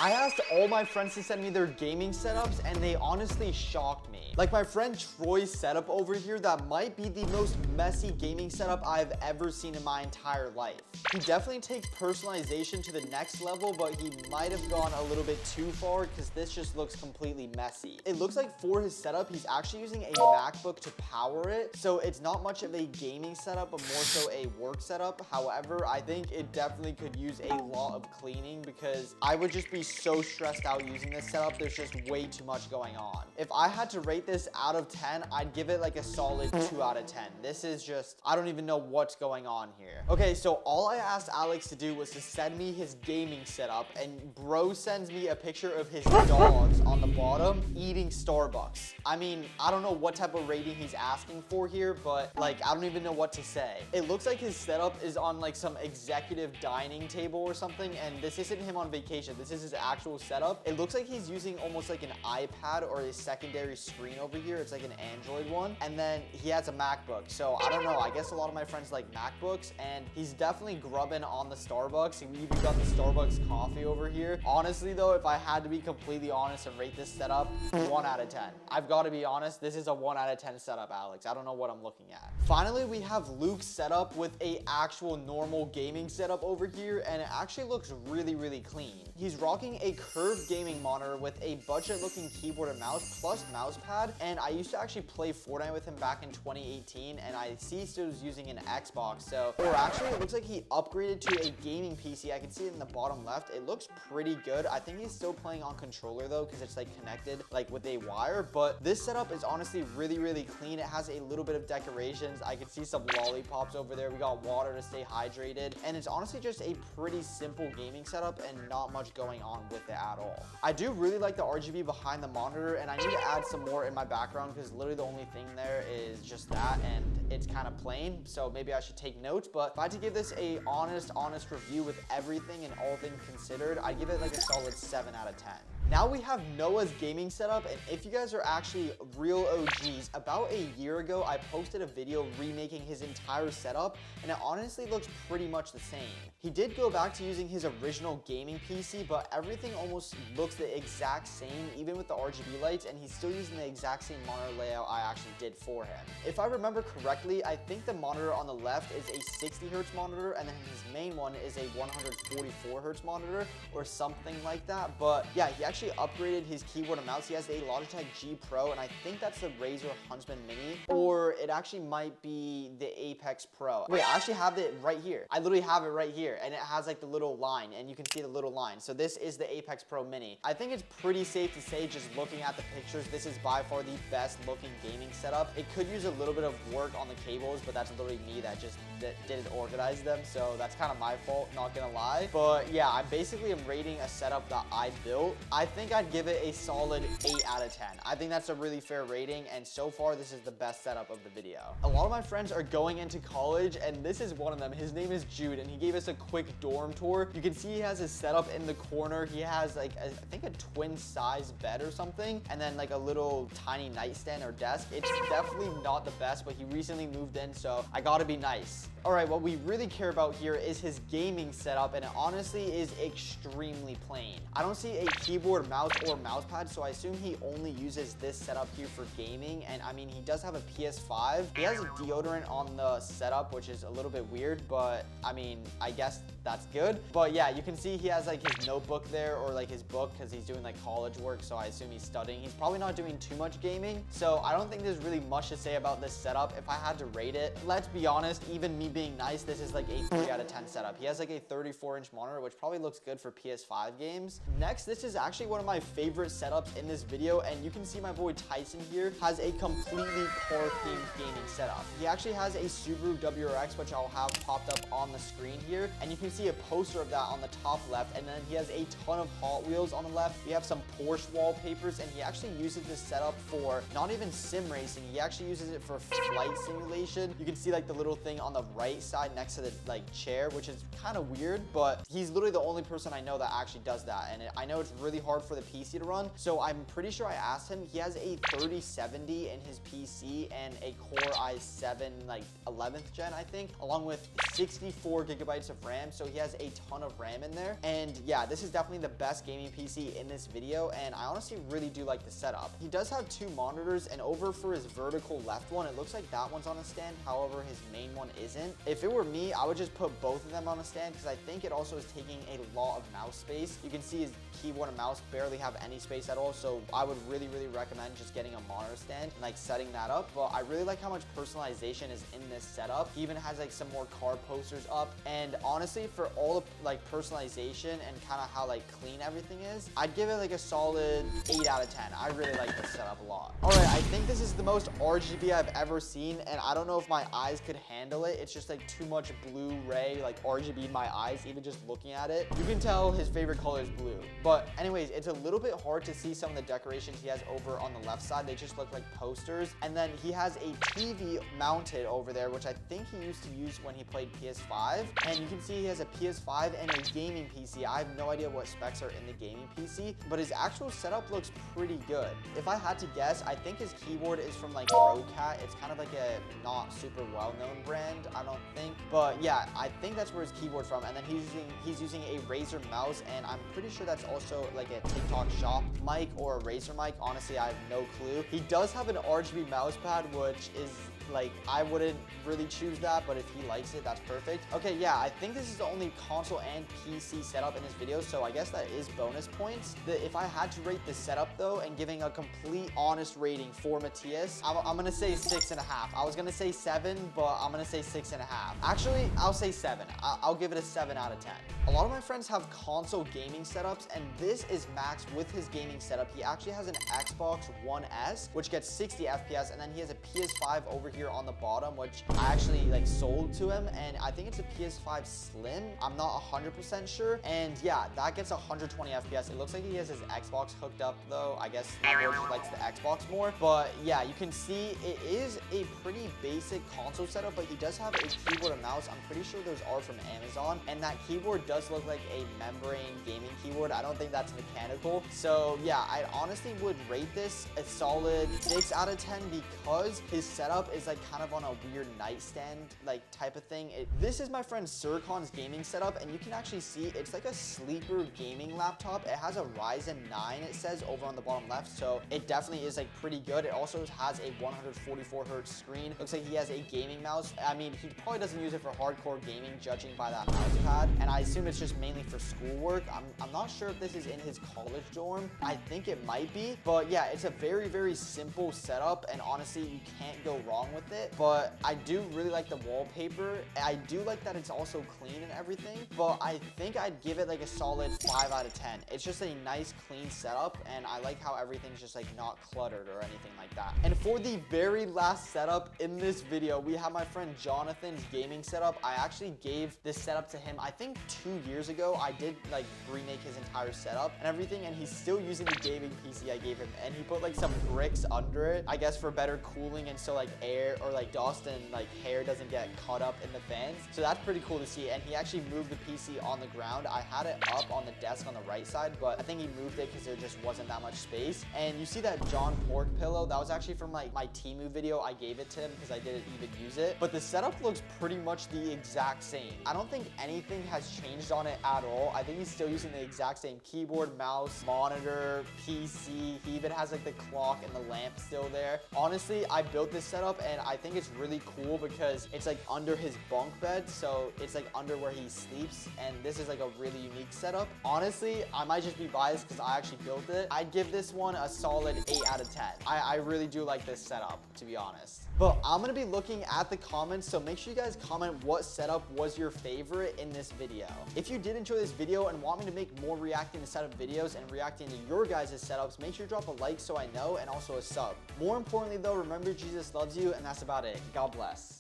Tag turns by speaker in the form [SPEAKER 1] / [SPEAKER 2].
[SPEAKER 1] I asked all my friends to send me their gaming setups and they honestly shocked me. Like my friend Troy's setup over here, that might be the most messy gaming setup I've ever seen in my entire life. He definitely takes personalization to the next level, but he might have gone a little bit too far because this just looks completely messy. It looks like for his setup, he's actually using a MacBook to power it, so it's not much of a gaming setup, but more so a work setup. However, I think it definitely could use a lot of cleaning because I would just be so stressed out using this setup. There's just way too much going on. If I had to rate this out of 10, I'd give it like a solid 2 out of 10. This is just, I don't even know what's going on here. Okay, so all I asked Alex to do was to send me his gaming setup, and bro sends me a picture of his dogs on the bottom eating Starbucks. I mean, I don't know what type of rating he's asking for here, but like, I don't even know what to say. It looks like his setup is on like some executive dining table or something, and this isn't him on vacation. This is his actual setup. It looks like he's using almost like an iPad or a secondary screen over here. It's like an Android one, and then he has a MacBook. So I don't know, I guess a lot of my friends like MacBooks, and he's definitely grubbing on the Starbucks. We even got the Starbucks coffee over here. Honestly though, if I had to be completely honest and rate this setup, 1 out of 10. I've got to be honest, this is a 1 out of 10 setup, Alex. I don't know what I'm looking at. Finally, we have Luke's setup with a actual normal gaming setup over here, and it actually looks really, really clean. He's rocking a curved gaming monitor with a budget looking keyboard and mouse plus mouse pad, and I used to actually play Fortnite with him back in 2018, and I see he still was using an Xbox, so, or actually it looks like he upgraded to a gaming PC. I can see it in the bottom left. It looks pretty good. I think he's still playing on controller though, because it's like connected like with a wire, but this setup is honestly really, really clean. It has a little bit of decorations. I can see some lollipops over there. We got water to stay hydrated, and it's honestly just a pretty simple gaming setup and not much going on with it at all. I do really like the RGB behind the monitor, and I need to add some more in my background because literally the only thing there is just that, and it's kind of plain, so maybe I should take notes. But if I had to give this a honest review with everything and all things considered, I'd give it like a solid 7 out of 10. Now we have Noah's gaming setup, and if you guys are actually real OGs, about a year ago, I posted a video remaking his entire setup, and it honestly looks pretty much the same. He did go back to using his original gaming PC, but everything almost looks the exact same, even with the RGB lights, and he's still using the exact same monitor layout I actually did for him. If I remember correctly, I think the monitor on the left is a 60 hertz monitor, and then his main one is a 144 hertz monitor, or something like that. But yeah, he actually upgraded his keyboard and mouse. He has a Logitech G Pro, and I think that's the Razer Huntsman Mini, or it actually might be the Apex Pro. Wait, I actually have it right here. I literally have it right here, and it has like the little line, and you can see the little line. So this is the Apex Pro Mini. I think it's pretty safe to say, just looking at the pictures, this is by far the best looking gaming setup. It could use a little bit of work on the cables, but that's literally me that didn't organize them, so that's kind of my fault, not gonna lie. But yeah, I basically am rating a setup that I built. I think I'd give it a solid 8 out of 10. I think that's a really fair rating, and so far this is the best setup of the video. A lot of my friends are going into college, and this is one of them. His name is Jude, and he gave us a quick dorm tour. You can see he has his setup in the corner. He has like I think a twin size bed or something, and then like a little tiny nightstand or desk. It's definitely not the best, but he recently moved in, so I gotta be nice. All right, what we really care about here is his gaming setup, and it honestly is extremely plain. I don't see a keyboard, mouse, or mouse pad, so I assume he only uses this setup here for gaming. And I mean, he does have a PS5. He has a deodorant on the setup, which is a little bit weird, but I mean, I guess that's good. But yeah, you can see he has like his notebook there, or like his book, because he's doing like college work, so I assume he's studying. He's probably not doing too much gaming, so I don't think there's really much to say about this setup. If I had to rate it, let's be honest, even me being nice, this is like a 3 out of 10 setup. He has like a 34-inch monitor, which probably looks good for PS5 games. Next, this is actually one of my favorite setups in this video, and you can see my boy Tyson here has a completely car-themed gaming setup. He actually has a Subaru WRX, which I'll have popped up on the screen here, and you can see a poster of that on the top left, and then he has a ton of Hot Wheels on the left. We have some Porsche wallpapers, and he actually uses this setup for not even sim racing. He actually uses it for flight simulation. You can see like the little thing on the right side next to the like chair, which is kind of weird, but he's literally the only person I know that actually does that, and I know it's really hard for the PC to run, so I'm pretty sure I asked him. He has a 3070 in his PC and a Core i7 like 11th gen, I think, along with 64 gigabytes of RAM, so he has a ton of RAM in there. And yeah, this is definitely definitely the best gaming PC in this video, and I honestly really do like the setup. He does have 2 monitors, and over for his vertical left one, it looks like that one's on a stand. However, his main one isn't. If it were me, I would just put both of them on a stand because I think it also is taking a lot of mouse space. You can see his keyboard and mouse barely have any space at all, so I would really recommend just getting a monitor stand and like setting that up. But I really like how much personalization is in this setup. He even has like some more car posters up, and honestly, for all the like personalization and kind of how like clean everything is, I'd give it like a solid 8 out of 10. I really like this setup a lot. All right, I think this is the most RGB I've ever seen, and I don't know if my eyes could handle it. It's just like too much Blu-ray like RGB in my eyes, even just looking at it. You can tell his favorite color is blue. But anyways, it's a little bit hard to see some of the decorations he has over on the left side. They just look like posters. And then he has a TV mounted over there, which I think he used to use when he played PS5. And you can see he has a PS5 and a gaming PC. I have no idea what specs are in the gaming PC, but his actual setup looks pretty good. If I had to guess, I think his keyboard is from like Rocat. It's kind of like a not super well-known brand, I don't think. But yeah, I think that's where his keyboard's from. And then he's using a Razer mouse, and I'm pretty sure that's also like a TikTok shop mic or a Razer mic. Honestly, I have no clue. He does have an RGB mouse pad, which is like, I wouldn't really choose that, but if he likes it, that's perfect. Okay, yeah, I think this is the only console and PC setup in this video, so I guess that is bonus points. If I had to rate this setup though, and giving a complete honest rating for Matthias, I'm gonna say 6.5. I was gonna say 7, but I'm gonna say 6.5. Actually, I'll say 7. I'll give it a 7 out of 10. A lot of my friends have console gaming setups, and this is Max with his gaming setup. He actually has an Xbox One S, which gets 60 FPS, and then he has a PS5 over here on the bottom, which I actually like sold to him, and I think it's a PS5 Slim. I'm not 100% sure. And yeah, that gets 120 FPS. It looks like he has his Xbox hooked up though. I guess he likes the Xbox more. But yeah, you can see it is a pretty basic console setup, but he does have a keyboard and mouse. I'm pretty sure those are from Amazon, and that keyboard does look like a membrane gaming keyboard. I don't think that's mechanical. So yeah, I honestly would rate this a solid 6 out of 10 because his setup is like kind of on a weird nightstand like type of thing. This is my friend Sircon's gaming setup, and you can actually see it's like a sleeper gaming laptop. It has a Ryzen 9, it says over on the bottom left, so it definitely is like pretty good. It also has a 144 hertz screen. Looks like he has a gaming mouse. I mean, he probably doesn't use it for hardcore gaming, judging by that mouse pad, and I assume it's just mainly for schoolwork. I'm not sure if this is in his college dorm. I think it might be, but yeah, it's a very simple setup, and honestly, you can't go wrong with it. But I do really like the wallpaper. I do like that it's also clean and everything, but I think I'd give it like a solid 5 out of 10. It's just a nice clean setup, and I like how everything's just like not cluttered or anything like that. And for the very last setup in this video, we have my friend Jonathan's gaming setup. I actually gave this setup to him, I think 2 years ago. I did like remake his entire setup and everything, and he's still using the gaming PC I gave him, and he put like some bricks under it, I guess for better cooling, and so like air or like dust and like hair doesn't get caught up in the fans. So that's pretty cool to see. And he actually moved the PC on the ground. I had it up on the desk on the right side, but I think he moved it because there just wasn't that much space. And you see that John Pork pillow? That was actually from like my Temu video. I gave it to him because I didn't even use it. But the setup looks pretty much the exact same. I don't think anything has changed on it at all. I think he's still using the exact same keyboard, mouse, monitor, PC. He even has like the clock and the lamp still there. Honestly, I built this setup, and I think it's really cool because it's like under his bunk bed, so it's like under where he sleeps, and this is like a really unique setup. Honestly, I might just be biased because I actually built it. I'd give this one a solid 8 out of 10. I really do like this setup, to be honest. But I'm gonna be looking at the comments, so make sure you guys comment what setup was your favorite in this video. If you did enjoy this video and want me to make more reacting to setup videos and reacting to your guys' setups, make sure to drop a like so I know, and also a sub. More importantly though, remember Jesus loves you, and that's about it. God bless.